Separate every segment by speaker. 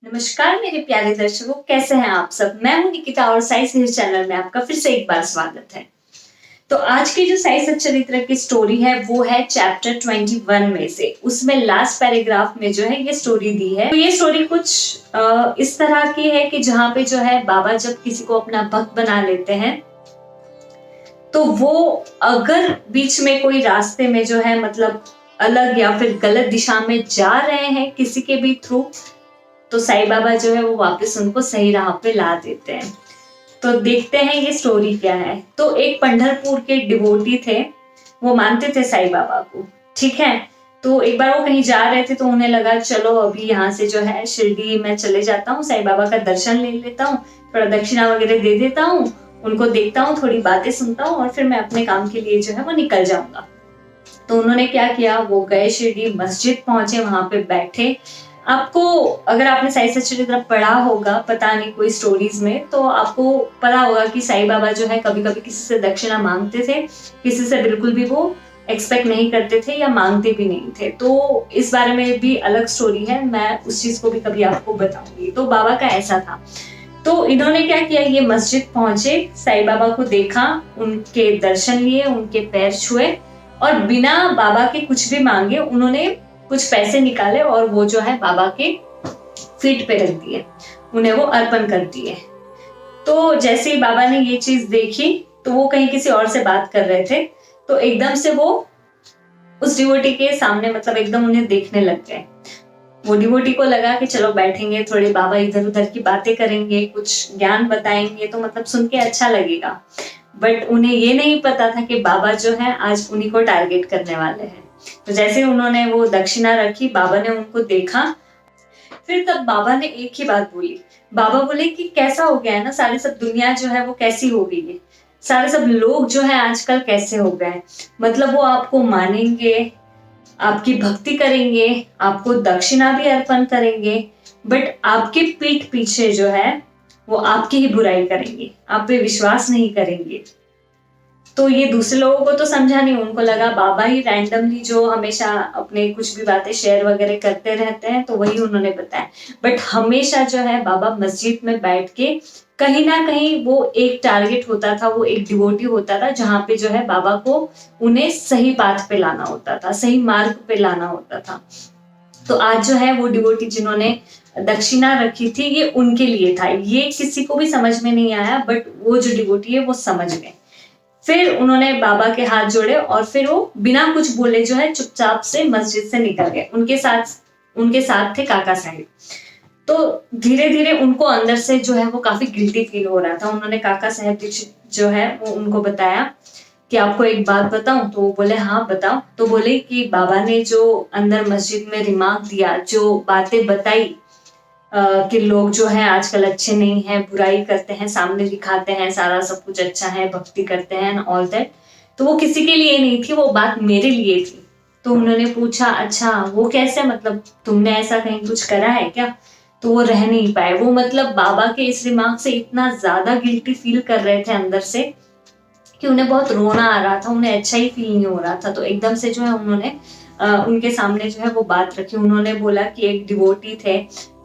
Speaker 1: नमस्कार मेरे प्यारे दर्शकों, कैसे हैं आप सब। मैं हूं निकिता और साई सच्चरित्र चैनल में आपका फिर से एक बार स्वागत है। तो आज की जो साई सच्चरित्र की स्टोरी है वो है चैप्टर 21 में से। उसमें लास्ट पैराग्राफ में जो है ये स्टोरी दी है। तो ये स्टोरी कुछ इस तरह की है कि जहाँ पे जो है बाबा जब किसी को अपना भक्त बना लेते हैं तो वो अगर बीच में कोई रास्ते में जो है मतलब अलग या फिर गलत दिशा में जा रहे हैं किसी के भी थ्रू, तो साईं बाबा जो है वो वापस उनको सही राह पे ला देते हैं। तो देखते हैं ये स्टोरी क्या है। तो एक पंढरपुर के डिवोटी थे, वो मानते थे साईं बाबा को, ठीक है। तो एक बार वो कहीं जा रहे थे तो उन्हें लगा चलो अभी यहाँ से जो है शिरडी मैं चले जाता हूँ, साईं बाबा का दर्शन ले लेता हूँ, थोड़ा दक्षिणा वगैरह दे देता हूँ, उनको देखता हूँ, थोड़ी बातें सुनता हूँ और फिर मैं अपने काम के लिए जो है वो निकल जाऊंगा। तो उन्होंने क्या किया, वो गए शिरडी मस्जिद पहुंचे, वहां पे बैठे। आपको अगर आपने साई सच्चरित्र पढ़ा होगा, पता नहीं कोई स्टोरीज में, तो आपको पता होगा कि साईं बाबा जो है कभी कभी किसी से दक्षिणा मांगते थे, किसी से बिल्कुल भी वो एक्सपेक्ट नहीं करते थे या मांगते भी नहीं थे। तो इस बारे में भी अलग स्टोरी है, मैं उस चीज को भी कभी आपको बताऊंगी। तो बाबा का ऐसा था। तो इन्होंने क्या किया, ये मस्जिद पहुंचे, साईं बाबा को देखा, उनके दर्शन लिए, उनके पैर छुए और बिना बाबा के कुछ भी मांगे उन्होंने कुछ पैसे निकाले और वो जो है बाबा के फीट पे रख दिए, उन्हें वो अर्पण कर दिए। तो जैसे ही बाबा ने ये चीज देखी तो वो कहीं किसी और से बात कर रहे थे, तो एकदम से वो उस डिवोटी के सामने मतलब एकदम उन्हें देखने लग गए। वो डिवोटी को लगा कि चलो बैठेंगे, थोड़े बाबा इधर उधर की बातें करेंगे, कुछ ज्ञान बताएंगे तो मतलब सुन के अच्छा लगेगा। बट उन्हें ये नहीं पता था कि बाबा जो है आज उन्हीं को टारगेट करने वाले हैं। तो जैसे उन्होंने वो दक्षिणा रखी, बाबा ने उनको देखा, फिर तब बाबा ने एक ही बात बोली। बाबा बोले कि कैसा हो गया है ना, सारी सब दुनिया जो है वो कैसी हो गई है, सारे सब लोग जो है आजकल कैसे हो गए, मतलब वो आपको मानेंगे, आपकी भक्ति करेंगे, आपको दक्षिणा भी अर्पण करेंगे, बट आपके पीठ पीछे जो है वो आपकी ही बुराई करेंगे, आप पे विश्वास नहीं करेंगे। तो ये दूसरे लोगों को तो समझा नहीं, उनको लगा बाबा ही रैंडमली जो हमेशा अपने कुछ भी बातें शेयर वगैरह करते रहते हैं तो वही उन्होंने बताया। बट हमेशा जो है बाबा मस्जिद में बैठ के कहीं ना कहीं वो एक टारगेट होता था, वो एक डिवोटी होता था जहां पे जो है बाबा को उन्हें सही पाथ पे लाना होता था, सही मार्ग पे लाना होता था। तो आज जो है वो डिवोटी जिन्होंने दक्षिणा रखी थी ये उनके लिए था, ये किसी को भी समझ में नहीं आया, बट वो जो डिवोटी है वो समझ गए। फिर उन्होंने बाबा के हाथ जोड़े और फिर वो बिना कुछ बोले जो है चुपचाप से मस्जिद से निकल गए। उनके साथ थे काका साहिब। तो धीरे धीरे उनको अंदर से जो है वो काफी गिल्टी फील हो रहा था। उन्होंने काका साहेब दीक्षित जो है वो उनको बताया कि आपको एक बात बताऊं। तो वो बोले हाँ बताओ। तो बोले कि बाबा ने जो अंदर मस्जिद में रिमार्क दिया, जो बातें बताई कि लोग जो है आजकल अच्छे नहीं हैं, बुराई करते हैं, सामने दिखाते हैं सारा सब कुछ अच्छा है, भक्ति करते हैं ऑल दैट, तो वो किसी के लिए नहीं थी, वो बात मेरे लिए थी। तो उन्होंने पूछा अच्छा वो कैसे, मतलब तुमने ऐसा कहीं कुछ करा है क्या। तो वो रह नहीं पाए, वो मतलब बाबा के इस रिमार्क से इतना ज्यादा गिल्टी फील कर रहे थे अंदर से कि उन्हें बहुत रोना आ रहा था, उन्हें अच्छा ही फील नहीं हो रहा था। तो एकदम से जो है उन्होंने उनके सामने जो है वो बात रखी। उन्होंने बोला कि एक डिवोटी थे,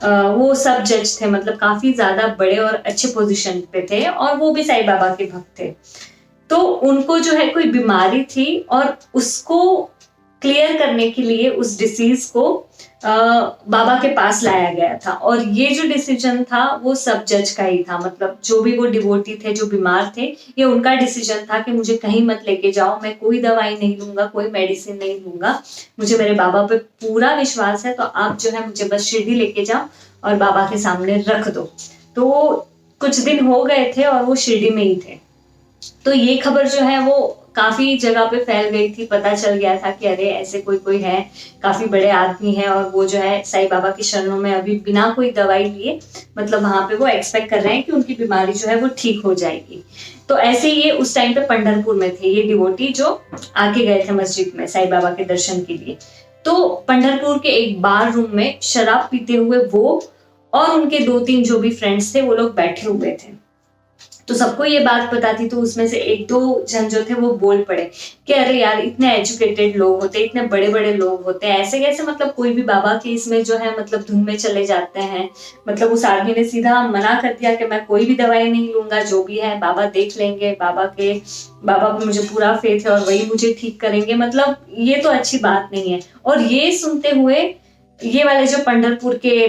Speaker 1: वो सब जज थे, मतलब काफी ज्यादा बड़े और अच्छे पोजीशन पे थे और वो भी साईं बाबा के भक्त थे। तो उनको जो है कोई बीमारी थी और उसको क्लियर करने के लिए उस डिसीज को बाबा के पास लाया गया था। और ये जो डिसीजन था वो सब जज का ही था, मतलब जो भी वो डिवोटी थे जो बीमार थे, ये उनका डिसीजन था कि मुझे कहीं मत लेके जाओ, मैं कोई दवाई नहीं लूंगा, कोई मेडिसिन नहीं लूंगा, मुझे मेरे बाबा पे पूरा विश्वास है, तो आप जो है मुझे बस शिरडी लेके जाओ और बाबा के सामने रख दो। तो कुछ दिन हो गए थे और वो शिरडी में ही थे। तो ये खबर जो है वो काफी जगह पे फैल गई थी, पता चल गया था कि अरे ऐसे कोई कोई है, काफी बड़े आदमी है और वो जो है साईं बाबा की शरणों में अभी बिना कोई दवाई लिए, मतलब वहां पे वो एक्सपेक्ट कर रहे हैं कि उनकी बीमारी जो है वो ठीक हो जाएगी। तो ऐसे ये उस टाइम पे पंढरपुर में थे ये डिवोटी जो आके गए थे मस्जिद में साईं बाबा के दर्शन के लिए। तो पंढरपुर के एक बार रूम में शराब पीते हुए वो और उनके 2-3 जो भी फ्रेंड्स थे वो लोग बैठे हुए थे। तो सबको ये बात पता थी, तो उसमें से एक दो जन जो थे वो बोल पड़े कि अरे यार, इतने एजुकेटेड लोग होते, इतने बड़े बड़े लोग होते हैं, ऐसे कैसे मतलब कोई भी बाबा के इसमें जो है मतलब धुन में चले जाते हैं। मतलब उस आदमी ने सीधा मना कर दिया कि मैं कोई भी दवाई नहीं लूंगा, जो भी है बाबा देख लेंगे, बाबा पे मुझे पूरा फेथ है और वही मुझे ठीक करेंगे। मतलब ये तो अच्छी बात नहीं है। और ये सुनते हुए ये वाले जो पंढरपुर के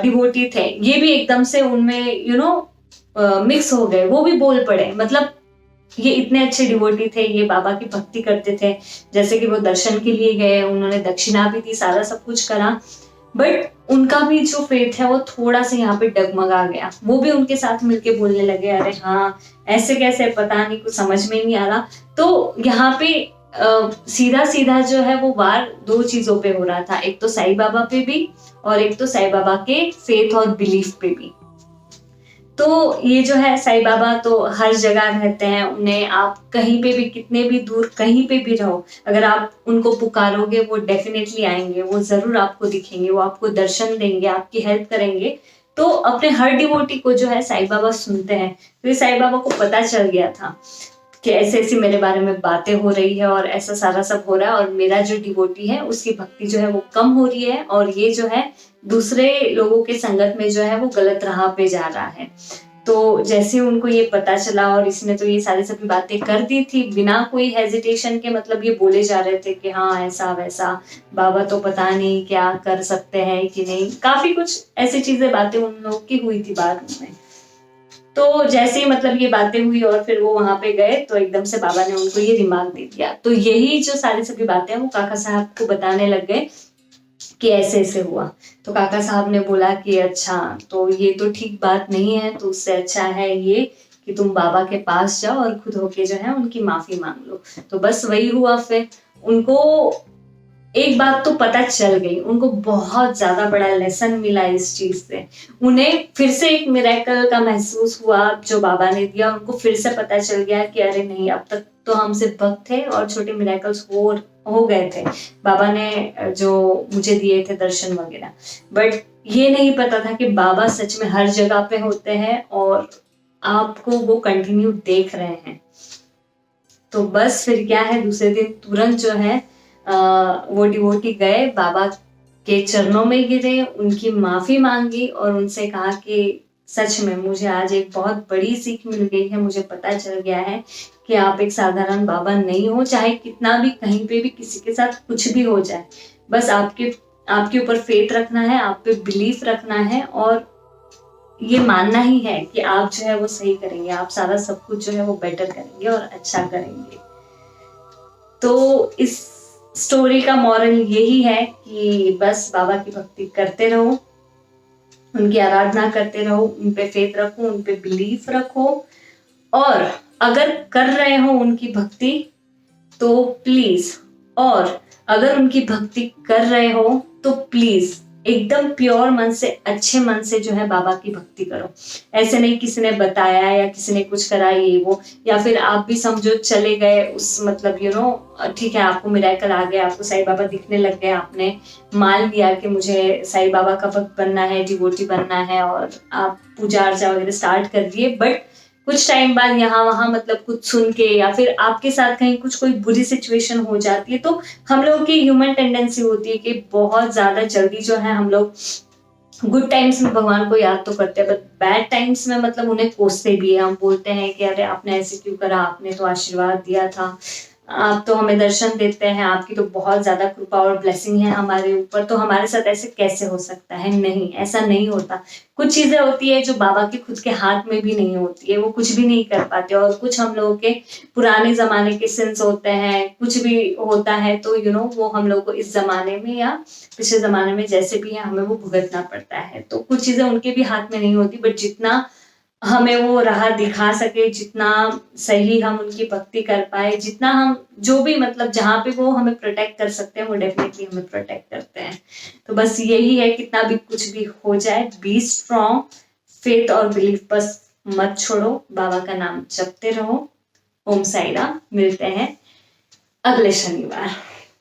Speaker 1: डिवोटी थे, ये भी एकदम से उनमें मिक्स हो गए, वो भी बोल पड़े। मतलब ये इतने अच्छे डिवोटी थे, ये बाबा की भक्ति करते थे, जैसे कि वो दर्शन के लिए गए, उन्होंने दक्षिणा भी दी, सारा सब कुछ करा, बट उनका भी जो फेथ है वो थोड़ा सा यहाँ पे डगमगा गया। वो भी उनके साथ मिलके बोलने लगे, अरे हाँ ऐसे कैसे, पता नहीं, कुछ समझ में नहीं आ रहा। तो यहाँ पे सीधा सीधा जो है वो वार दो चीजों पे हो रहा था, एक तो साईं बाबा पे भी और एक तो साईं बाबा के फेथ और बिलीफ पे भी। तो ये जो है साईं बाबा तो हर जगह रहते हैं, उन्हें आप कहीं पे भी, कितने भी दूर कहीं पे भी रहो, अगर आप उनको पुकारोगे वो डेफिनेटली आएंगे, वो जरूर आपको दिखेंगे, वो आपको दर्शन देंगे, आपकी हेल्प करेंगे। तो अपने हर डिवोटी को जो है साईं बाबा सुनते हैं। तो ये साईं बाबा को पता चल गया था कि ऐसे ऐसी मेरे बारे में बातें हो रही है और ऐसा सारा सब हो रहा है, और मेरा जो डिवोटी है उसकी भक्ति जो है वो कम हो रही है, और ये जो है दूसरे लोगों के संगत में जो है वो गलत राह पे जा रहा है। तो जैसे उनको ये पता चला, और इसने तो ये सारी सभी बातें कर दी थी बिना कोई हेजिटेशन के, मतलब ये बोले जा रहे थे कि हाँ ऐसा वैसा, बाबा तो पता नहीं क्या कर सकते हैं कि नहीं, काफी कुछ ऐसी चीजें बातें उन लोगों की हुई थी बाद में। तो जैसे ही मतलब ये बातें हुई और फिर वो वहां पे गए, तो एकदम से बाबा ने उनको ये रिमार्क दे दिया। तो यही जो सारी सभी बातें हैं वो काका साहब को बताने लग गए कि ऐसे ऐसे हुआ। तो काका साहब ने बोला कि अच्छा, तो ये तो ठीक बात नहीं है, तो उससे अच्छा है ये कि तुम बाबा के पास जाओ और खुद होके जो है उनकी माफी मांग लो। तो बस वही हुआ। फिर उनको एक बात तो पता चल गई, उनको बहुत ज्यादा बड़ा लेसन मिला इस चीज से। उन्हें फिर से एक मिरेकल का महसूस हुआ जो बाबा ने दिया, उनको फिर से पता चल गया कि अरे नहीं, अब तक तो हम सिर्फ भक्त थे और छोटे मिरेकल्स हो गए थे, बाबा ने जो मुझे दिए थे दर्शन वगैरह, बट ये नहीं पता था कि बाबा सच में हर जगह पे होते हैं और आपको वो कंटिन्यू देख रहे हैं। तो बस फिर क्या है, दूसरे दिन तुरंत जो है वो डिवोटी गए, बाबा के चरणों में गिरे, उनकी माफी मांगी और उनसे कहा कि सच में मुझे आज एक बहुत बड़ी सीख मिल गई है, मुझे पता चल गया है कि आप एक साधारण बाबा नहीं हो, चाहे कितना भी कहीं पे भी किसी के साथ कुछ भी हो जाए, बस आपके ऊपर फेथ रखना है, आप पे बिलीफ रखना है, और ये मानना ही है कि आप जो है वो सही करेंगे, आप सारा सब कुछ जो है वो बेटर करेंगे और अच्छा करेंगे। तो इस स्टोरी का मॉरल यही है कि बस बाबा की भक्ति करते रहो, उनकी आराधना करते रहो, उन पे फेथ रखो, उन पे बिलीफ रखो, और अगर कर रहे हो उनकी भक्ति तो प्लीज, और अगर उनकी भक्ति कर रहे हो तो प्लीज एकदम प्योर मन से, अच्छे मन से जो है बाबा की भक्ति करो। ऐसे नहीं किसी ने बताया या किसी ने कुछ करा ये वो, या फिर आप भी समझो चले गए उस मतलब ठीक है, आपको मिरेकल आ गया, आपको साईं बाबा दिखने लग गए, आपने मान लिया कि मुझे साईं बाबा का भक्त बनना है, डिवोटी बनना है, और आप पूजा अर्चा वगैरह स्टार्ट कर दिए, बट कुछ टाइम बाद यहाँ वहां मतलब कुछ सुन के या फिर आपके साथ कहीं कुछ कोई बुरी सिचुएशन हो जाती है, तो हम लोगों की ह्यूमन टेंडेंसी होती है कि बहुत ज्यादा जल्दी जो है हम लोग गुड टाइम्स में भगवान को याद तो करते हैं, बट बैड टाइम्स में मतलब उन्हें कोसते भी है। हम बोलते हैं कि अरे आपने ऐसे क्यों करा, आपने तो आशीर्वाद दिया था, आप तो हमें दर्शन देते हैं, आपकी तो बहुत ज्यादा कृपा और ब्लेसिंग है हमारे ऊपर, तो हमारे साथ ऐसे कैसे हो सकता है। नहीं, ऐसा नहीं होता। कुछ चीजें होती है जो बाबा के खुद के हाथ में भी नहीं होती है, वो कुछ भी नहीं कर पाते, और कुछ हम लोगों के पुराने जमाने के सिंस होते हैं, कुछ भी होता है, तो वो हम लोग को इस जमाने में या पिछले जमाने में जैसे भी है हमें वो भुगतना पड़ता है। तो कुछ चीजें उनके भी हाथ में नहीं होती, बट जितना हमें वो राह दिखा सके, जितना सही हम उनकी भक्ति कर पाए, जितना हम जो भी मतलब जहाँ पे वो हमें प्रोटेक्ट कर सकते हैं वो डेफिनेटली हमें प्रोटेक्ट करते हैं। तो बस यही है, कितना भी कुछ भी हो जाए, बी स्ट्रॉन्ग, फेथ और बिलीफ बस मत छोड़ो, बाबा का नाम जपते रहो। ओम साई राम। मिलते हैं अगले शनिवार।